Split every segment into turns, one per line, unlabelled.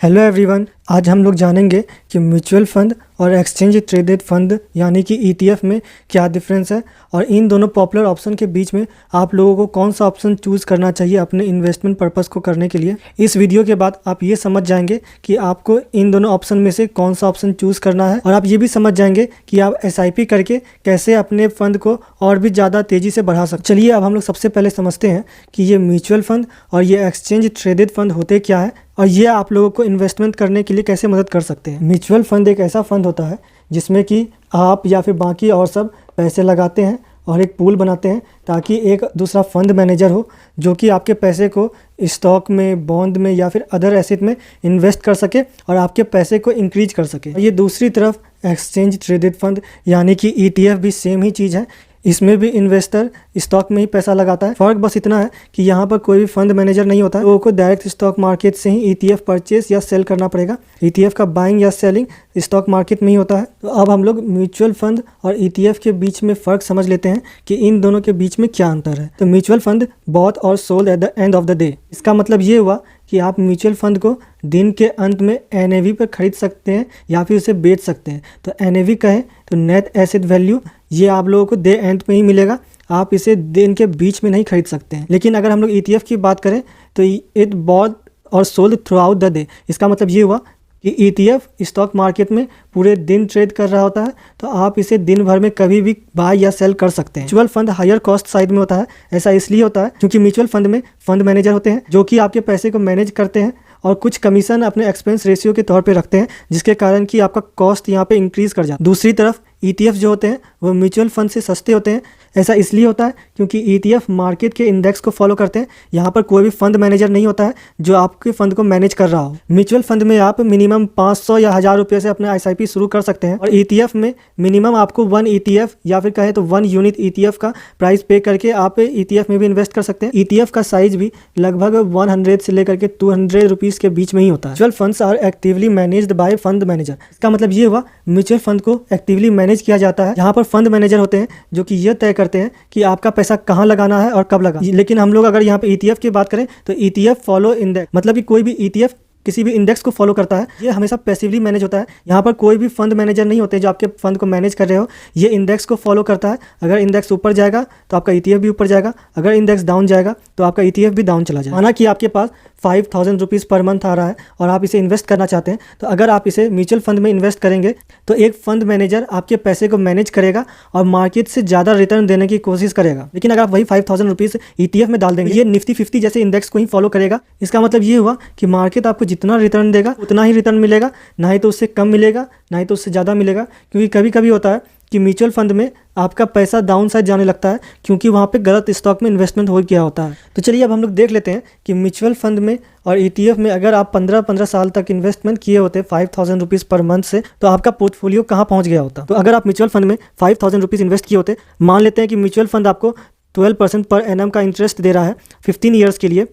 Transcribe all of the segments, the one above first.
Hello everyone, आज हम लोग जानेंगे कि म्यूचुअल फंड और एक्सचेंज ट्रेडेड फंड यानी कि ईटीएफ में क्या डिफरेंस है और इन दोनों पॉपुलर ऑप्शन के बीच में आप लोगों को कौन सा ऑप्शन चूज़ करना चाहिए अपने इन्वेस्टमेंट पर्पस को करने के लिए। इस वीडियो के बाद आप ये समझ जाएंगे कि आपको इन दोनों ऑप्शन में से कौन सा ऑप्शन चूज़ करना है और आप ये भी समझ जाएंगे कि आप एसआईपी करके कैसे अपने फंड को और भी ज़्यादा तेज़ी से बढ़ा सकते। चलिए अब हम लोग सबसे पहले समझते हैं कि ये म्यूचुअल फंड और ये एक्सचेंज ट्रेडेड फंड होते क्या है और ये आप लोगों को इन्वेस्टमेंट करने के लिए कैसे मदद कर सकते हैं। म्यूचुअल फंड एक ऐसा फंड होता है जिसमें कि आप या फिर बाकी और सब पैसे लगाते हैं और एक पूल बनाते हैं ताकि एक दूसरा फंड मैनेजर हो जो कि आपके पैसे को स्टॉक में, बॉन्ड में या फिर अदर एसेट में इन्वेस्ट कर सके और आपके पैसे को इंक्रीज कर सके। ये दूसरी तरफ एक्सचेंज ट्रेडेड फंड यानी कि ईटीएफ भी सेम ही चीज़ है। इसमें भी इन्वेस्टर स्टॉक में ही पैसा लगाता है। फ़र्क बस इतना है कि यहाँ पर कोई भी फंड मैनेजर नहीं होता है। लोगों को डायरेक्ट स्टॉक मार्केट से ही ईटीएफ परचेस या सेल करना पड़ेगा। ईटीएफ का बाइंग या सेलिंग स्टॉक मार्केट में ही होता है। तो अब हम लोग म्यूचुअल फंड और ईटीएफ के बीच में फ़र्क समझ लेते हैं कि इन दोनों के बीच में क्या अंतर है। तो म्यूचुअल फंड बॉट और sold at the end of the day. इसका मतलब ये हुआ कि आप म्यूचुअल फंड को दिन के अंत में एनएवी पर खरीद सकते हैं या फिर उसे बेच सकते हैं। तो एनएवी कहें तो नेट एसेट वैल्यू, ये आप लोगों को डे एंड में ही मिलेगा। आप इसे दिन के बीच में नहीं खरीद सकते हैं। लेकिन अगर हम लोग ईटीएफ की बात करें तो इट बॉट और sold through out the day. इसका मतलब ये हुआ कि ईटीएफ स्टॉक मार्केट में पूरे दिन ट्रेड कर रहा होता है, तो आप इसे दिन भर में कभी भी बाय या सेल कर सकते हैं। Mutual fund higher cost side में होता है। ऐसा इसलिए होता है क्योंकि म्यूचुअल फंड में फंड मैनेजर होते हैं जो कि आपके पैसे को मैनेज करते हैं और कुछ कमीशन अपने एक्सपेंस रेशियो के तौर पे रखते हैं, जिसके कारण कि आपका कॉस्ट यहाँ पे इंक्रीज कर जाता है। दूसरी तरफ ईटीएफ जो होते हैं वो म्यूचुअल फंड से सस्ते होते हैं। ऐसा इसलिए होता है क्योंकि ईटीएफ मार्केट के इंडेक्स को फॉलो करते हैं। यहाँ पर कोई भी फंड मैनेजर नहीं होता है जो आपके फंड को मैनेज कर रहा हो। म्यूचुअल फंड में आप मिनिमम 500 या 1000 रुपये से अपने एसआईपी शुरू कर सकते हैं और ईटीएफ में मिनिमम आपको 1 ईटीएफ या फिर कहें तो 1 यूनिट ईटीएफ का प्राइस पे करके आप ईटीएफ में भी इन्वेस्ट कर सकते हैं। ईटीएफ का साइज भी लगभग 100 से लेकर के 200 रुपीज़ के बीच में ही होता है। Mutual funds are actively managed by fund manager. इसका मतलब ये हुआ म्यूचुअल फंड को एक्टिवली मैनेज किया जाता है, जहाँ पर फंड मैनेजर होते हैं जो कि यह तय करते हैं कि आपका पैसा कहाँ लगाना है और कब लगा। लेकिन हम लोग अगर यहाँ पे ईटीएफ की बात करें तो ईटीएफ फॉलो इंडेक्स, मतलब कि कोई भी ईटीएफ किसी भी इंडेक्स को फॉलो करता है। ये हमेशा पैसिवली मैनेज होता है। यहाँ पर कोई भी फंड मैनेजर नहीं होते जो आपके फंड को मैनेज कर रहे हो। ये इंडेक्स को फॉलो करता है। अगर इंडेक्स ऊपर जाएगा तो आपका ईटीएफ भी ऊपर जाएगा, अगर इंडेक्स डाउन जाएगा तो आपका ईटीएफ भी डाउन चला जाएगा। माना कि आपके पास 5000 रुपीज़ पर मंथ आ रहा है और आप इसे इन्वेस्ट करना चाहते हैं, तो अगर आप इसे म्यूचुअल फंड में इन्वेस्ट करेंगे तो एक फंड मैनेजर आपके पैसे को मैनेज करेगा और मार्केट से ज़्यादा रिटर्न देने की कोशिश करेगा। लेकिन अगर आप वही 5000 रुपीज़ ईटीएफ में डाल देंगे, ये निफ्टी 50 जैसे इंडेक्स को ही फॉलो करेगा। इसका मतलब ये हुआ कि मार्केट आपको जितना रिटर्न देगा उतना ही रिटर्न मिलेगा, ना ही तो उससे कम मिलेगा ना ही तो उससे ज़्यादा मिलेगा। क्योंकि कभी कभी होता है कि म्यूचुअल फंड में आपका पैसा डाउन साइड जाने लगता है क्योंकि वहाँ पे गलत स्टॉक में इन्वेस्टमेंट हो गया होता है। तो चलिए अब हम लोग देख लेते हैं कि म्यूचुअल फंड में और ईटीएफ में अगर आप 15 साल तक इन्वेस्टमेंट किए होते 5000 रुपीज़ पर मंथ से, तो आपका पोर्टफोलियो कहाँ पहुँच गया होता। तो अगर आप म्यूचुअल फंड में 5000 रुपीज़ इन्वेस्ट किए होते, मान लेते हैं कि म्यूचुअल फंड आपको 12% पर एनम का इंटरेस्ट दे रहा है 15 ईयर्स के लिए,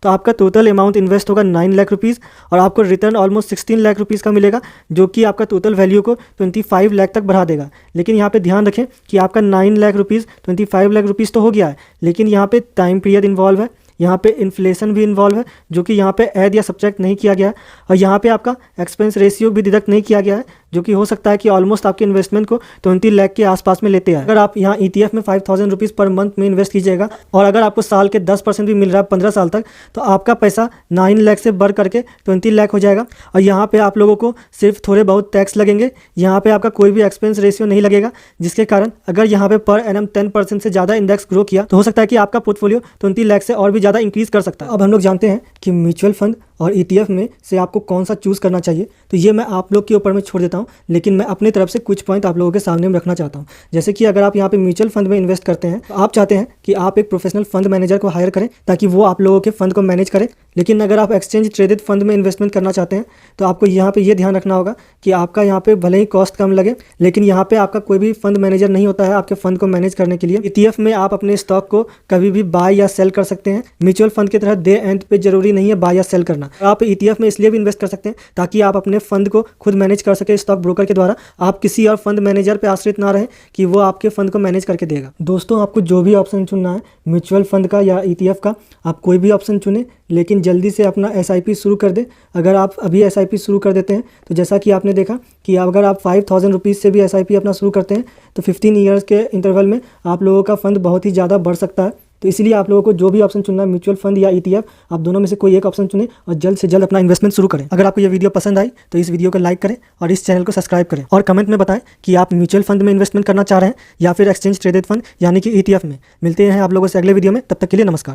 तो आपका टोटल अमाउंट इन्वेस्ट होगा 9 लाख रुपीज़ और आपको रिटर्न ऑलमोस्ट 16 लाख रुपीज़ का मिलेगा, जो कि आपका टोटल वैल्यू को 25 लाख तक बढ़ा देगा। लेकिन यहाँ पे ध्यान रखें कि आपका 9 लाख रुपीज़ 25 लाख रुपीज़ तो हो गया है, लेकिन यहाँ पे टाइम पीरियड इन्वॉल्व है, यहाँ पे इन्फ्लेशन भी इन्वॉल्व है जो कि यहाँ पे ऐड या सब्ट्रैक्ट नहीं किया गया है, और यहाँ पे आपका एक्सपेंस रेशियो भी डिडक्ट नहीं किया गया है, जो कि हो सकता है कि ऑलमोस्ट आपके इन्वेस्टमेंट को 20 लाख के आसपास में लेते हैं। अगर आप यहाँ ईटीएफ में 5000 रुपीज़ पर मंथ में इन्वेस्ट कीजिएगा और अगर आपको साल के 10% भी मिल रहा है 15 साल तक, तो आपका पैसा 9 लाख से बढ़ करके 20 लाख हो जाएगा। और यहाँ पे आप लोगों को सिर्फ थोड़े बहुत टैक्स लगेंगे। यहाँ पे आपका कोई भी एक्सपेंस रेशियो नहीं लगेगा, जिसके कारण अगर यहाँ पे पर एनम 10% से ज़्यादा इंडेक्स ग्रो किया तो हो सकता है कि आपका पोर्टफोलियो 20 लाख से और भी ज़्यादा इंक्रीज कर सकता है। अब हम लोग जानते हैं कि म्यूचुअल फंड और ईटीएफ में से आपको कौन सा चूज़ करना चाहिए, तो ये मैं आप लोग के ऊपर में छोड़ देता हूँ, लेकिन मैं अपनी तरफ से कुछ पॉइंट आप लोगों के सामने में रखना चाहता हूँ। जैसे कि अगर आप यहाँ पे म्यूचुअल फंड में इन्वेस्ट करते हैं तो आप चाहते हैं कि आप एक प्रोफेशनल फंड मैनेजर को हायर करें ताकि वो आप लोगों के फंड को मैनेज करे। लेकिन अगर आप एक्सचेंज ट्रेडेड फंड में इन्वेस्टमेंट करना चाहते हैं तो आपको यहाँ पे ये ध्यान रखना होगा कि आपका यहाँ पे भले ही कॉस्ट कम लगे, लेकिन यहाँ पे आपका कोई भी फंड मैनेजर नहीं होता है आपके फंड को मैनेज करने के लिए। ईटीएफ में आप अपने स्टॉक को कभी भी बाय या सेल कर सकते हैं। म्यूचुअल फंड की तरह डे एंड पे जरूरी नहीं है बाय या सेल करना। आप ईटीएफ में इसलिए भी इन्वेस्ट कर सकते हैं ताकि आप अपने फंड को खुद मैनेज कर सके स्टॉक स्टॉक ब्रोकर के द्वारा आप किसी और फंड मैनेजर पे आश्रित ना रहें कि वो आपके फंड को मैनेज करके देगा। दोस्तों, आपको जो भी ऑप्शन चुनना है, म्यूचुअल फंड का या ETF का, आप कोई भी ऑप्शन चुनें, लेकिन जल्दी से अपना SIP शुरू कर दें। अगर आप अभी SIP शुरू कर देते हैं तो जैसा कि आपने देखा कि अगर आप 5000 रुपीज़ से भी SIP अपना शुरू करते हैं तो 15 ईयर्स के इंटरवल में आप लोगों का फंड बहुत ही ज़्यादा बढ़ सकता है। तो इसलिए आप लोगों को जो भी ऑप्शन चुनना है, म्यूचुअल फंड या ETF, आप दोनों में से कोई एक ऑप्शन चुनें और जल्द से जल्द अपना इन्वेस्टमेंट शुरू करें। अगर आपको ये वीडियो पसंद आई तो इस वीडियो को लाइक करें और इस चैनल को सब्सक्राइब करें और कमेंट में बताएं कि आप म्यूचुअल फंड में इन्वेस्टमेंट करना चाह रहे हैं या फिर एक्सचेंज ट्रेडेड फंड यानी कि ETF में। मिलते हैं आप लोगों से अगले वीडियो में, तब तक के लिए नमस्कार।